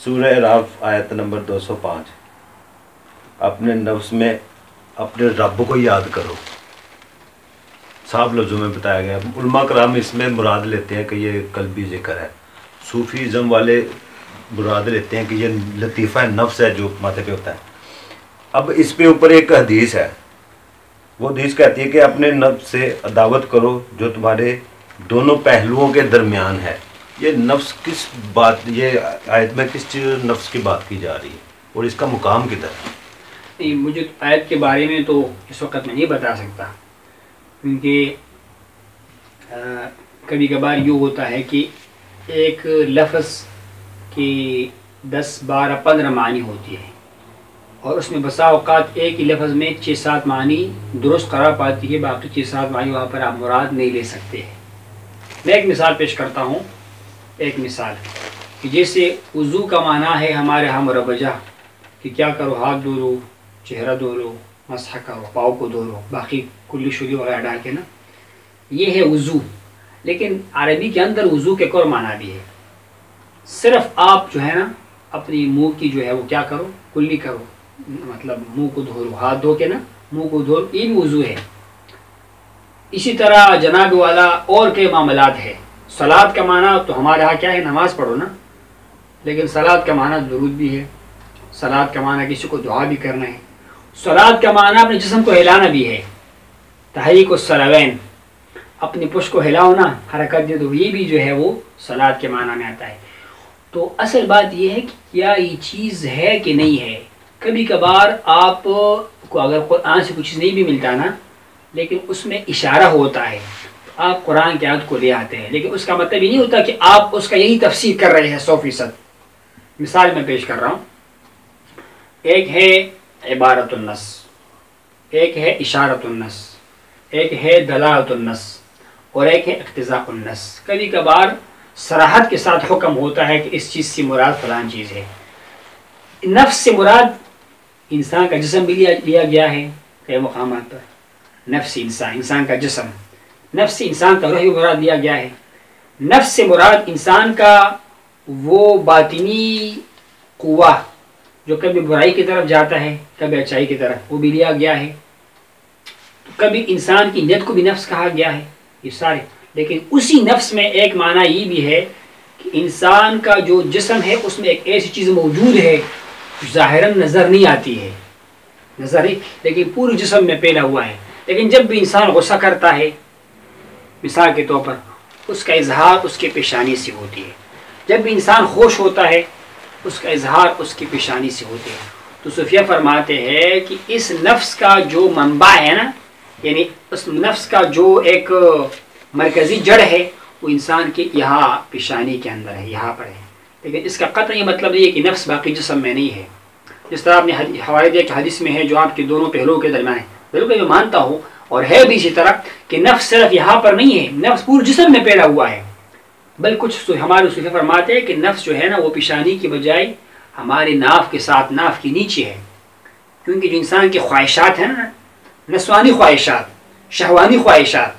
سورہ اعراف آیت نمبر 205. اپنے نفس میں اپنے رب کو یاد کرو. صاف لفظوں میں بتایا گیا. علماء کرام اس میں مراد لیتے ہیں کہ یہ قلبی ذکر ہے. صوفیزم والے مراد لیتے ہیں کہ یہ لطیفہ نفس ہے جو ماتھے پہ ہوتا ہے. اب اس پہ اوپر ایک حدیث ہے. وہ حدیث کہتی ہے کہ اپنے نفس سے عداوت کرو جو تمہارے دونوں پہلوؤں کے درمیان ہے. یہ نفس کس بات، یہ آیت میں کس چیز نفس کی بات کی جا رہی ہے اور اس کا مقام کدھر ہے؟ نہیں، مجھے آیت کے بارے میں تو اس وقت میں نہیں بتا سکتا، کیونکہ کبھی کبھار یوں ہوتا ہے کہ ایک لفظ کی 10 12 15 معنی ہوتی ہے، اور اس میں بسا اوقات ایک ہی لفظ میں 6 7 معنی درست قرار پاتی ہے، باقی 6 7 معنی وہاں پر آپ مراد نہیں لے سکتے ہیں. میں ایک مثال پیش کرتا ہوں. ایک مثال کہ جیسے وضو کا معنی ہے ہمارے ہم ربجہ کہ کیا کرو، ہاتھ دھو لو، چہرہ دھو لو، مسح کرو، پاؤں کو دھو لو، باقی کلی شلی وغیرہ ڈال کے نا، یہ ہے وضو. لیکن عربی کے اندر وضو کے ایک اور معنی بھی ہے. صرف آپ جو ہے نا اپنی منہ کی جو ہے وہ کیا کرو، کلی کرو، مطلب منہ کو دھو لو، ہاتھ دھو کے نا منہ کو دھو لو، یہ بھی وضو ہے. اسی طرح جناب والا اور کے معاملات ہے. صلاۃ کا معنی تو ہمارے یہاں کیا ہے، نماز پڑھو نا، لیکن صلاۃ کا معنی درود بھی ہے. صلاۃ کا معنی کسی کو دعا بھی کرنا ہے. صلاۃ کا معنی اپنے جسم کو ہلانا بھی ہے. تحریک الصلوین، اپنی پشت کو ہلاؤ نا، حرکت دے دو، یہ بھی جو ہے وہ صلاۃ کے معنی میں آتا ہے. تو اصل بات یہ ہے کہ کیا یہ چیز ہے کہ نہیں ہے. کبھی کبھار آپ کو اگر قرآن سے کچھ چیز نہیں بھی ملتا نا، لیکن اس میں اشارہ ہوتا ہے، آپ قرآن کی آیت کو لے آتے ہیں، لیکن اس کا مطلب یہ نہیں ہوتا کہ آپ اس کا یہی تفسیر کر رہے ہیں 100%. مثال میں پیش کر رہا ہوں. ایک ہے عبارت النص، ایک ہے اشارت النص، ایک ہے دلالت النص، اور ایک ہے اقتضاء النص. کبھی کبھار صراحت کے ساتھ حکم ہوتا ہے کہ اس چیز سے مراد فلان چیز ہے. نفس سے مراد انسان کا جسم بھی لیا گیا ہے کئی مقامات پر. نفس انسان کا جسم، نفس انسان کا روح بھی مراد لیا گیا ہے. نفس سے مراد انسان کا وہ باطنی قوہ جو کبھی برائی کی طرف جاتا ہے کبھی اچائی کی طرف، وہ بھی لیا گیا ہے. کبھی انسان کی نیت کو بھی نفس کہا گیا ہے. یہ سارے، لیکن اسی نفس میں ایک معنی یہ بھی ہے کہ انسان کا جو جسم ہے اس میں ایک ایسی چیز موجود ہے ظاہراً نظر نہیں آتی ہے، نظر ہی، لیکن پورے جسم میں پھیلا ہوا ہے. لیکن جب بھی انسان غصہ کرتا ہے مثال کے طور پر، اس کا اظہار اس کے پیشانی سے ہوتی ہے. جب بھی انسان خوش ہوتا ہے اس کا اظہار اس کی پیشانی سے ہوتے ہیں. تو صوفیہ فرماتے ہیں کہ اس نفس کا جو منبع ہے نا، یعنی اس نفس کا جو ایک مرکزی جڑ ہے وہ انسان کے یہاں پیشانی کے اندر ہے، یہاں پر ہے. لیکن اس کا قطعی یہ مطلب نہیں ہے کہ نفس باقی جسم میں نہیں ہے. جس طرح آپ نے حوالے دیا کہ حدیث میں ہے جو آپ کے دونوں پہلوؤں کے درمیان ہے، بالکل میں مانتا ہوں، اور ہے بھی اسی طرح کہ نفس صرف یہاں پر نہیں ہے، نفس پورے جسم میں پھیلا ہوا ہے. بلکہ کچھ ہمارے صوفیہ فرماتے ہیں کہ نفس جو ہے نا وہ پیشانی کی بجائے ہمارے ناف کے ساتھ، ناف کے نیچے ہے. کیونکہ جو انسان کی خواہشات ہیں نا، نسوانی خواہشات، شہوانی خواہشات،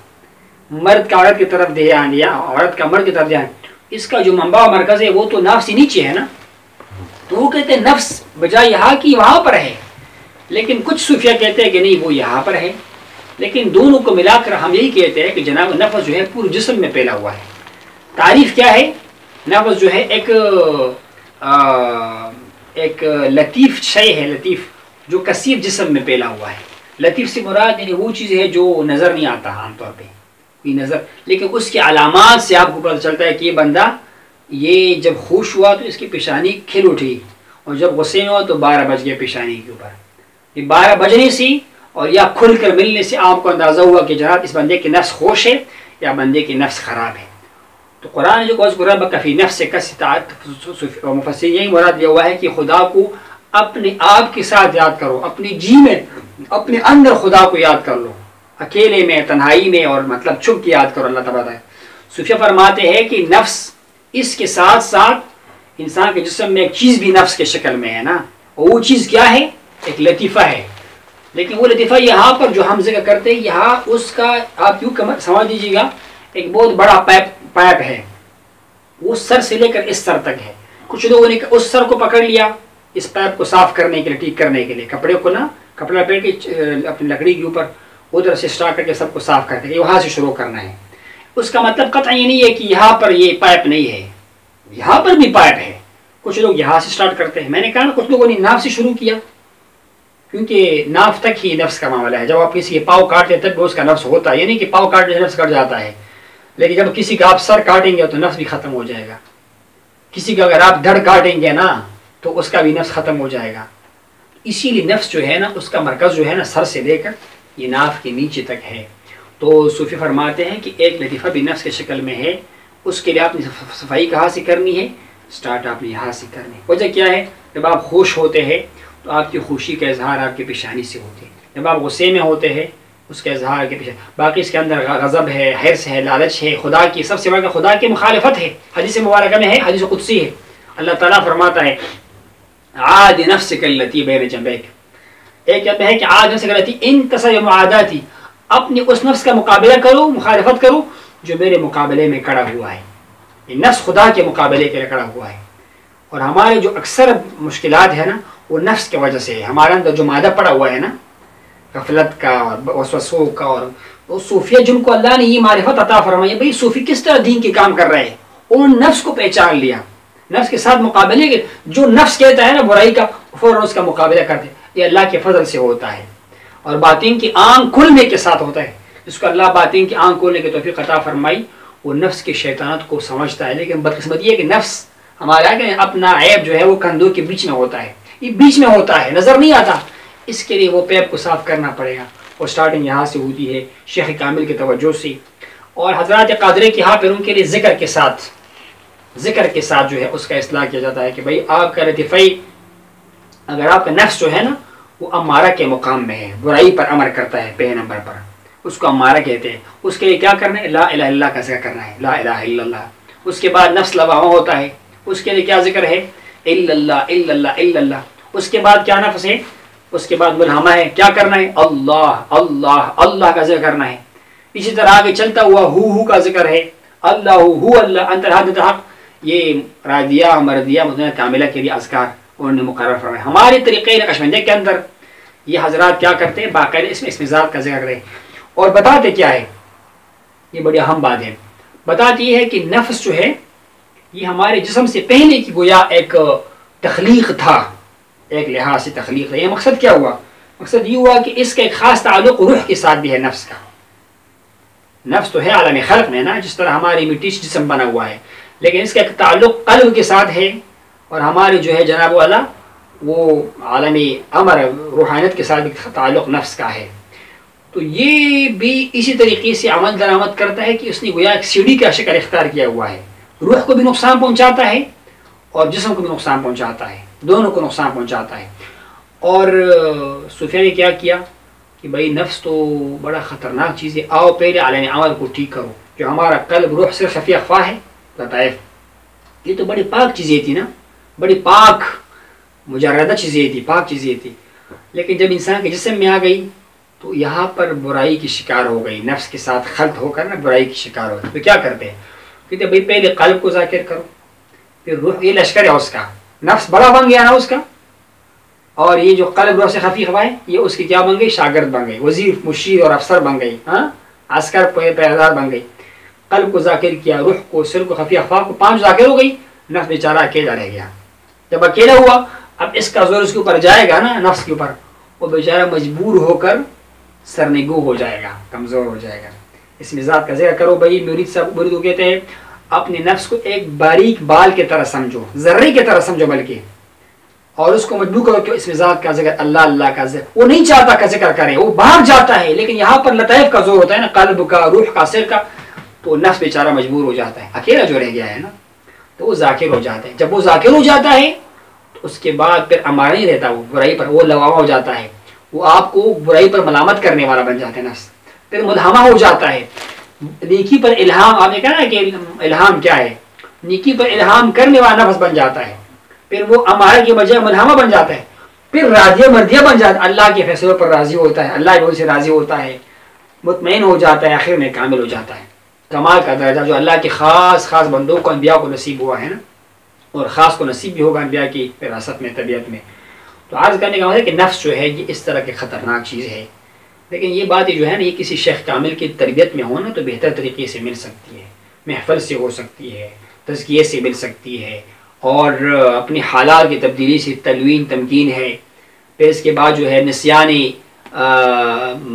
مرد کا عورت کی طرف دھیان یا عورت کا مرد کی طرف دھیان، اس کا جو منبع و مرکز ہے وہ تو ناف سے نیچے ہے نا. تو وہ کہتے ہیں نفس بجائے یہاں کی وہاں پر ہے. لیکن کچھ صوفیہ کہتے ہیں کہ نہیں، وہ یہاں پر ہے. لیکن دونوں کو ملا کر ہم یہی کہتے ہیں کہ جناب نفس جو ہے پورے جسم میں پھیلا ہوا ہے. تعریف کیا ہے؟ نفس جو ہے ایک لطیف شے ہے، لطیف جو کثیر جسم میں پھیلا ہوا ہے. لطیف سے مراد یعنی وہ چیز ہے جو نظر نہیں آتا عام طور پہ کوئی نظر، لیکن اس کے علامات سے آپ کو پتہ چلتا ہے کہ یہ بندہ یہ جب خوش ہوا تو اس کی پیشانی کھل اٹھی، اور جب غصے میں ہوا تو 12 بج گئے پیشانی کے اوپر. یہ 12 بجنے سے اور یا کھل کر ملنے سے آپ کو اندازہ ہوا کہ جناب اس بندے کی نفس خوش ہے یا بندے کی نفس خراب ہے. تو قرآن جو ربک فی نفسک مفسرین یہی مراد لیا ہوا ہے کہ خدا کو اپنے آپ کے ساتھ یاد کرو، اپنے جی میں، اپنے اندر خدا کو یاد کر لو، اکیلے میں، تنہائی میں، اور مطلب چھپ کے یاد کرو اللہ تبارک. صوفیہ فرماتے ہیں کہ نفس اس کے ساتھ ساتھ انسان کے جسم میں ایک چیز بھی نفس کے شکل میں ہے نا، اور وہ چیز کیا ہے؟ ایک لطیفہ ہے. لیکن وہ لطیفہ یہاں پر جو ہم ذکر کرتے ہیں، یہاں اس کا آپ یوں سمجھ دیجیے گا ایک بہت بڑا پائپ ہے، وہ سر سے لے کر اس سر تک ہے. کچھ لوگوں نے اس سر کو پکڑ لیا اس پائپ کو صاف کرنے کے لیے، ٹھیک کرنے کے لیے، کپڑے کو نا کپڑا لپیٹ کے اپنی لکڑی کے اوپر ادھر سے اسٹارٹ کر کے سب کو صاف کرتے ہیں، وہاں سے شروع کرنا ہے۔ اس کا مطلب قطع یہ نہیں ہے کہ یہاں پر یہ پائپ نہیں ہے، یہاں پر بھی پائپ ہے۔ کچھ لوگ یہاں سے اسٹارٹ کرتے ہیں، میں نے کہا نا کچھ لوگوں نے ناف سے شروع کیا، کیونکہ ناف تک ہی نفس کا معاملہ ہے۔ جب آپ کسی کے پاؤں کاٹتے تب بھی اس کا نفس ہوتا ہے، یعنی کہ پاؤں کاٹنے سے نفس کٹ جاتا ہے، لیکن جب کسی کا آپ سر کاٹیں گے تو نفس بھی ختم ہو جائے گا۔ کسی کا اگر آپ دھڑ کاٹیں گے نا تو اس کا بھی نفس ختم ہو جائے گا۔ اسی لیے نفس جو ہے نا اس کا مرکز جو ہے نا سر سے لے کر یہ ناف کے نیچے تک ہے۔ تو صوفی فرماتے ہیں کہ ایک لطیفہ بھی نفس کے شکل میں ہے، اس کے لیے آپ نے صفائی کہاں سے کرنی ہے؟ سٹارٹ آپ نے یہاں سے کرنی ہے۔ وجہ کیا ہے؟ جب آپ خوش ہوتے ہیں تو آپ کی خوشی کا اظہار آپ کی پیشانی سے ہوتے ہیں، جب آپ غصے میں ہوتے ہیں اس کا اظہار کے پیچھے، باقی اس کے اندر غضب ہے، حرص ہے، لالچ ہے، خدا کی سب سے بڑھ کر خدا کی مخالفت ہے۔ حدیث مبارکہ میں ہے، حدیث قدسی ہے، اللہ تعالیٰ فرماتا ہے عاد نفسک التی بین جنبیک، ایک کہتا ہے کہ عاد نفسک التی انتصر معاداتی، اپنی اس نفس کا مقابلہ کرو، مخالفت کرو جو میرے مقابلے میں کھڑا ہوا ہے۔ یہ نفس خدا کے مقابلے کے لیے کھڑا ہوا ہے، اور ہمارے جو اکثر مشکلات ہے نا وہ نفس کی وجہ سے ہے۔ ہمارے اندر جو مادہ پڑا ہوا ہے نا غفلت کا اور وسوسوں کا، اور صوفیہ جن کو اللہ نے یہ معرفت عطا فرمائی، بھئی صوفی کس طرح دین کے کام کر رہے ہیں، انہوں نے نفس کو پہچان لیا، نفس کے ساتھ مقابلے کے جو نفس کہتا ہے نا برائی کا فوراً اس کا مقابلہ کرتے، یہ اللہ کے فضل سے ہوتا ہے، اور باطن کی آنکھ کھلنے کے ساتھ ہوتا ہے۔ جس کو اللہ باطن کی آنکھ کھولنے کی توفیق عطا فرمائی وہ نفس کے شیطانات کو سمجھتا ہے، لیکن بدقسمتی ہے کہ نفس ہمارا کہ اپنا عیب جو ہے وہ کندھوں کے بیچ میں ہوتا ہے، یہ بیچ میں ہوتا ہے، نظر نہیں آتا، اس کے لیے وہ پیپ کو صاف کرنا پڑے گا، اور سٹارٹنگ یہاں سے ہوتی ہے شیخ کامل کی توجہ سے، اور حضرات قادری کے ہاں پھر ان کے لیے ذکر کے ساتھ جو ہے اس کا اصلاح کیا جاتا ہے کہ بھائی آپ کا لطیفائی، اگر آپ کا نفس جو ہے نا وہ امارہ کے مقام میں ہے، برائی پر امر کرتا ہے، پہلے نمبر پر اس کو امارہ کہتے ہیں، اس کے لیے کیا کرنا ہے؟ لا الہ الا اللہ کا ذکر کرنا ہے، لا الہ الا اللہ۔ اس کے بعد نفس لواحہ ہوتا ہے، اس کے لیے کیا ذکر ہے؟ الا اللہ الا اللہ الا اللہ۔ اس کے بعد کیا نفس ہے؟ اس کے بعد ملہمہ ہے، کیا کرنا ہے؟ اللہ اللہ اللہ کا ذکر کرنا ہے۔ اسی طرح آگے چلتا ہوا ہو کا ذکر ہے، اللہ ہو اللہ انت الحادث الحق، یہ راضیہ مردیہ مدنہ کاملہ کے لیے اذکار انہوں نے مقرر فرمایا۔ ہمارے طریقے نقشبندی کے اندر یہ حضرات کیا کرتے ہیں؟ باقاعدہ اسم ذات کا ذکر کریں، اور بتاتے کیا ہے؟ یہ بڑی اہم بات ہے، بتاتی یہ ہے کہ نفس جو ہے یہ ہمارے جسم سے پہلے کی گویا ایک تخلیق تھا، ایک لحاظ سے تخلیق تھا۔ یہ مقصد کیا ہوا؟ مقصد یہ ہوا کہ اس کا ایک خاص تعلق روح کے ساتھ بھی ہے۔ نفس کا نفس تو ہے عالم خلق میں نا، جس طرح ہماری مٹی سے جسم بنا ہوا ہے، لیکن اس کا ایک تعلق قلب کے ساتھ ہے، اور ہمارے جو ہے جناب والا وہ عالم امر روحانیت کے ساتھ بھی تعلق نفس کا ہے۔ تو یہ بھی اسی طریقے سے عمل درآمد کرتا ہے کہ اس نے گویا ایک سیڑھی کا شکل اختیار کیا ہوا ہے، روح کو بھی نقصان پہنچاتا ہے اور جسم کو بھی نقصان پہنچاتا ہے، دونوں کو نقصان پہنچاتا ہے۔ اور صوفیہ نے کیا کیا کہ بھائی نفس تو بڑا خطرناک چیز ہے، آؤ پہلے عالم عمل کو ٹھیک کرو، جو ہمارا قلب روح صرف خفیہ اخفا ہے لطائف، یہ تو بڑی پاک چیزیں تھی نا، بڑی پاک مجردہ چیزیں تھی، پاک چیزیں تھی، لیکن جب انسان کے جسم میں آ گئی تو یہاں پر برائی کی شکار ہو گئی، نفس کے ساتھ خلط ہو کر نا برائی کی شکار ہو گئی۔ تو کیا کرتے ہیں؟ کہتے بھائی پہلے قلب کو ذاکر کرو، پھر روح، یہ لشکر ہے اس کا، نفس بڑا بن گیا نا اس کا، اور یہ جو قلب روح سے خفیف ہوا ہے یہ اس کی کیا بن گئی؟ شاگرد بن گئی، وزیر مشیر اور افسر بن گئی، ہاں عسکر پیدار بن گئی۔ قلب کو ذاکر کیا، روح کو، سر کو، خفیہ اخفا کو، 5 ذاکر ہو گئی، نفس بیچارہ اکیلا رہ گیا۔ جب اکیلا ہوا اب اس کا زور اس کے اوپر جائے گا نا، نفس کے اوپر، وہ بیچارہ مجبور ہو کر سرنگو ہو جائے گا، کمزور ہو جائے گا۔ اس مزاج کا ذکر کرو بھائی، مرید صاحب مرید کو کہتے ہیں اپنے نفس کو ایک باریک بال کی طرح سمجھو، ذرے کی طرح سمجھو بلکہ، اور اس کو مجبور کرو کہ اس مزاج کا ذکر اللہ اللہ کا ذکر، وہ نہیں چاہتا کا ذکر کرے، وہ بھاگ جاتا ہے، لیکن یہاں پر لطائف کا زور ہوتا ہے نا، قلب کا، روح کا، سر کا، تو نفس بیچارہ مجبور ہو جاتا ہے، اکیلا جو رہ گیا ہے نا تو وہ ذاکر ہو جاتا ہے۔ جب وہ ذاکر ہو جاتا ہے تو اس کے بعد پھر امارہ نہیں رہتا، وہ برائی پر وہ لواوا ہو جاتا ہے، وہ آپ کو برائی پر ملامت کرنے والا بن جاتا ہے نفس، پھر ملہمہ ہو جاتا ہے۔ نیکی پر الہام، آپ نے کہا نا کہ الہام کیا ہے؟ نیکی پر الہام کرنے والا نفس بن جاتا ہے، پھر وہ امارہ کی بجائے ملہمہ بن جاتا ہے، پھر راضیہ مردیہ بن جاتا ہے، اللہ کے فیصلوں پر راضی ہوتا ہے، اللہ بھی ان سے راضی ہوتا ہے، مطمئن ہو جاتا ہے، آخر میں کامل ہو جاتا ہے۔ کمال کا درجہ جو اللہ کے خاص خاص بندوں کو، انبیاء کو نصیب ہوا ہے نا۔ اور خاص کو نصیب بھی ہوگا انبیاء کی وراثت میں، طبیعت میں۔ تو عرض کرنے کا مطلب ہے کہ نفس جو ہے یہ اس طرح کی خطرناک چیز ہے، لیکن یہ بات جو ہے نا، یہ کسی شیخ کامل کی تربیت میں ہونا تو بہتر طریقے سے مل سکتی ہے، محفل سے ہو سکتی ہے، تزکیے سے مل سکتی ہے، اور اپنی حالات کی تبدیلی سے تلوین تمکین ہے۔ پھر اس کے بعد جو ہے نسیانی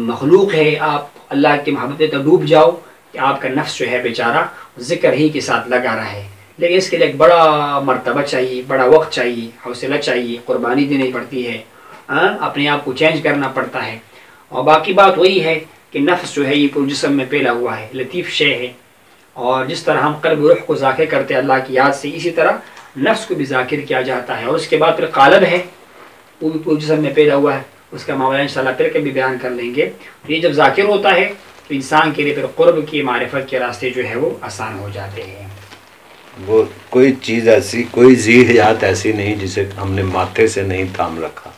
مخلوق ہے، آپ اللہ کی محبت میں ڈوب جاؤ کہ آپ کا نفس جو ہے بیچارہ ذکر ہی کے ساتھ لگا رہا ہے، لیکن اس کے لیے ایک بڑا مرتبہ چاہیے، بڑا وقت چاہیے، حوصلہ چاہیے، قربانی دینی پڑتی ہے، اپنے آپ کو چینج کرنا پڑتا ہے۔ اور باقی بات وہی ہے کہ نفس جو ہے یہ پورے جسم میں پھیلا ہوا ہے، لطیف شے ہے، اور جس طرح ہم قلب روح کو ذاکر کرتے ہیں اللہ کی یاد سے، اسی طرح نفس کو بھی ذاکر کیا جاتا ہے۔ اور اس کے بعد پھر قالب ہے، وہ بھی پورے جسم میں پیدا ہوا ہے، اس کا معاملہ انشاءاللہ پھر کبھی بیان کر لیں گے۔ تو یہ جب ذاکر ہوتا ہے تو انسان کے لیے پھر قرب کی معرفت کے راستے جو ہے وہ آسان ہو جاتے ہیں۔ وہ کوئی چیز ایسی، کوئی ذی حیات ایسی نہیں جسے ہم نے ماتھے سے نہیں تھام رکھا،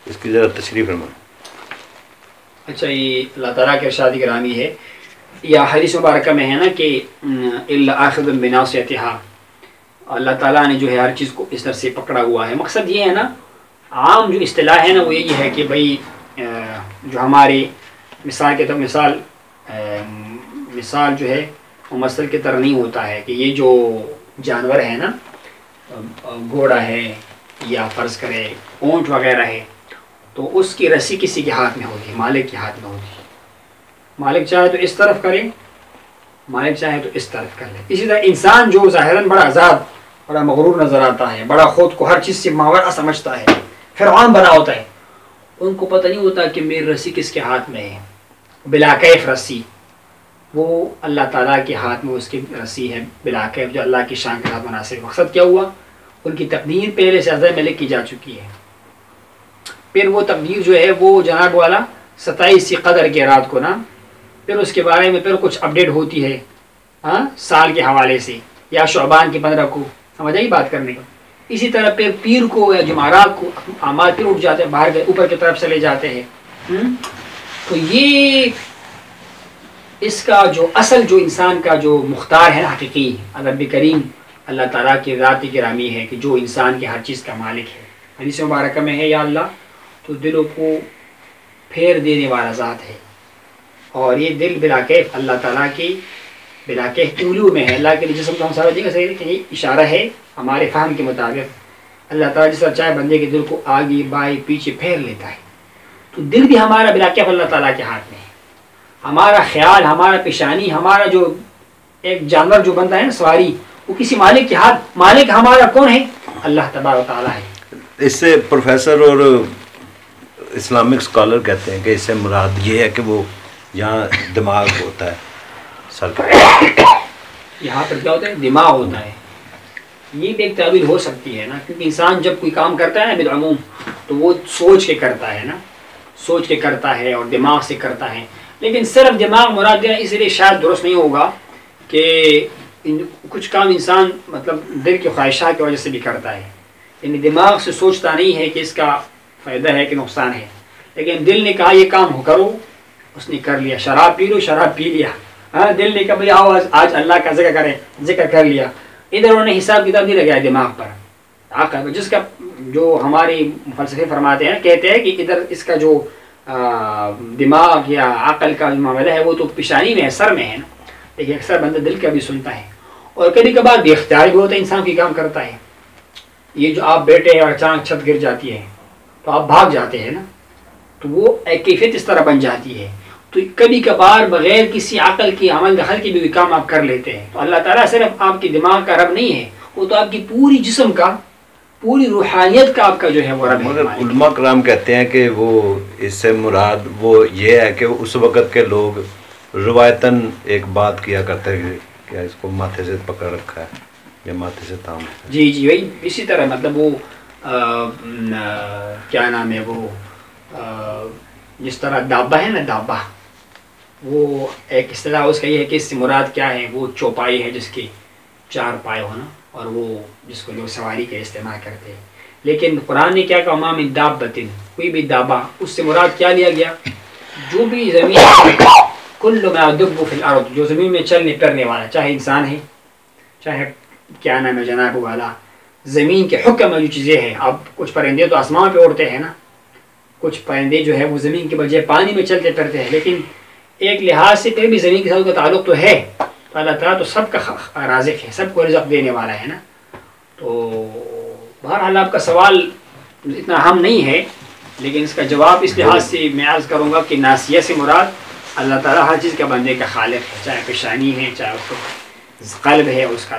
اس کی ذرا تشریح فرمائیں۔ اچھا، یہ اللہ تعالیٰ کے ارشاد گرامی ہے، یا حدیث مبارکہ میں ہے نا کہ الا آخذ بناصیتھا، اللہ تعالیٰ نے جو ہے ہر چیز کو اس طرح سے پکڑا ہوا ہے۔ مقصد یہ ہے نا، عام جو اصطلاح ہے نا وہ یہی ہے کہ بھائی جو ہماری مثال کے طور مثال جو ہے وہ مثل کی طرح نہیں ہوتا ہے کہ یہ جو جانور ہے نا، گھوڑا ہے یا فرض کرے اونٹ وغیرہ ہے، تو اس کی رسی کسی کے ہاتھ میں ہوتی ہے، مالک کے ہاتھ میں ہوتی ہے۔ مالک چاہے تو اس طرف کرے، مالک چاہے تو اس طرف کر لے۔ اسی طرح انسان جو ظاہراً بڑا آزاد، بڑا مغرور نظر آتا ہے، بڑا خود کو ہر چیز سے ماورا سمجھتا ہے، فرعون بنا ہوتا ہے، ان کو پتہ نہیں ہوتا کہ میری رسی کس کے ہاتھ میں ہے۔ بلا کیف رسی، وہ اللہ تعالیٰ کے ہاتھ میں اس کی رسی ہے بلا کیف، جو اللہ کی شان کے ساتھ مناسب۔ مقصد کیا ہوا، ان کی تقدیر پہلے سے ازل میں لکھی جا چکی ہے، پھر وہ تقدیر جو ہے وہ جناب والا 27 قدر کے رات کو نا، پھر اس کے بارے میں پھر کچھ اپڈیٹ ہوتی ہے سال کے حوالے سے، یا شعبان کی 15 کو، سمجھ آئی بات کرنے کا۔ اسی طرح پھر پیر کو یا جمعرات کو اعمال پھر اٹھ جاتے ہیں، باہر کے اوپر کی طرف چلے جاتے ہیں۔ تو یہ اس کا جو اصل جو انسان کا جو مختار ہے حقیقی، رب کریم اللہ تعالیٰ کی ذات گرامی ہے کہ جو انسان کی ہر چیز کا مالک ہے۔ حدیث مبارکہ میں ہے، یا اللہ تو دلوں کو پھیر دینے والا ذات ہے، اور یہ دل بلا کیف اللہ تعالیٰ کی بلا کیف طولو میں ہے۔ اللہ کے جسم کو ہم سارا دیکھ صحیح کہ یہ اشارہ ہے ہمارے فہم کے مطابق، اللہ تعالیٰ جس طرح چاہے بندے کے دل کو آگے بائیں پیچھے پھیر لیتا ہے، تو دل بھی ہمارا بلا کیف اللہ تعالیٰ کے ہاتھ میں ہے۔ ہمارا خیال، ہمارا پیشانی، ہمارا جو ایک جانور جو بنتا ہے نا سواری، وہ کسی مالک کے ہاتھ، مالک ہمارا کون ہے؟ اللہ تبارک و تعالیٰ ہے۔ اس سے پروفیسر اور اسلامک اسکالر کہتے ہیں کہ اس سے مراد یہ ہے کہ وہ یہاں دماغ ہوتا ہے، سر کا یہاں پر کیا ہوتا ہے؟ دماغ ہوتا ہے۔ یہ بھی ایک تعبیر ہو سکتی ہے نا، کیونکہ انسان جب کوئی کام کرتا ہے نا بالعموم تو وہ سوچ کے کرتا ہے نا، سوچ کے کرتا ہے اور دماغ سے کرتا ہے، لیکن صرف دماغ مراد دینا اس لیے شاید درست نہیں ہوگا کہ کچھ کام انسان مطلب دل کی خواہشات کی وجہ سے بھی کرتا ہے، یعنی دماغ سے سوچتا نہیں ہے کہ اس کا فائدہ ہے کہ نقصان ہے، لیکن دل نے کہا یہ کام ہو کرو، اس نے کر لیا۔ شراب پی لو، شراب پی لیا، دل نے کہا بھائی آؤ آج اللہ کا ذکر کریں، ذکر کر لیا۔ ادھر انہوں نے حساب کتاب نہیں لگایا دماغ پر، عقل جس کا جو ہماری فلسفے فرماتے ہیں، کہتے ہیں کہ ادھر اس کا جو دماغ یا عقل کا معاملہ ہے وہ تو پیشانی میں ہے، سر میں ہے نا، لیکن اکثر بندہ دل کا بھی سنتا ہے، اور کبھی کبھار بے اختیار بھی ہوتا ہے، انسان کی کام کرتا ہے۔ یہ جو آپ بیٹھے ہیں اور اچانک چھت گر جاتی ہے تو آپ بھاگ جاتے ہیں نا، تو وہ ایک کیفیت اس طرح بن جاتی ہے، تو کبھی کبھار بغیر کسی عقل کی عمل دخل کے بھی کام آپ کر لیتے ہیں۔ تو اللہ تعالیٰ صرف آپ کی دماغ کا رب نہیں ہے، وہ تو آپ کی پوری جسم کا، پوری روحانیت کا آپ کا جو ہے وہ رب ہے۔ مگر علماء کرام کہتے ہیں کہ وہ اس سے مراد وہ یہ ہے کہ اس وقت کے لوگ روایتاً ایک بات کیا کرتے ہیں کہ اس کو ماتھے سے پکڑ رکھا ہے یا ماتھے سے تھام رکھا ہے۔ جی وہی اسی طرح مطلب وہ کیا نام ہے وہ جس طرح دابہ ہے نا، دابہ وہ ایک اصطلاح اس کا یہ ہے کہ اس سے مراد کیا ہے، وہ چوپائی ہے جس کے 4 پائے ہونا، اور وہ جس کو لوگ سواری کے استعمال کرتے ہیں۔ لیکن قرآن نے کیا کہا، ما من دابۃ، کوئی بھی دابہ، اس سے مراد کیا لیا گیا؟ جو بھی زمین، کل ما یدب فی الارض، جو زمین میں چلنے پھرنے والا، چاہے انسان ہے، چاہے کیا نام ہے جناب والا، زمین کے حکم میں جو چیزیں ہیں، اب کچھ پرندے تو آسمان پہ اڑتے ہیں نا، کچھ پرندے جو ہے وہ زمین کے بجائے پانی میں چلتے پھرتے ہیں، لیکن ایک لحاظ سے پھر بھی زمین کے ساتھ کا تعلق تو ہے. اللہ تعالیٰ تو سب کا رازق ہے، سب کو رزق دینے والا ہے نا. تو بہرحال آپ کا سوال اتنا اہم نہیں ہے، لیکن اس کا جواب اس لحاظ سے میں عرض کروں گا کہ ناسیہ سے مراد اللہ تعالیٰ ہر چیز کا بندے کا خالق ہے، چاہے پیشانی ہے، چاہے اس کو قلب ہے اس کا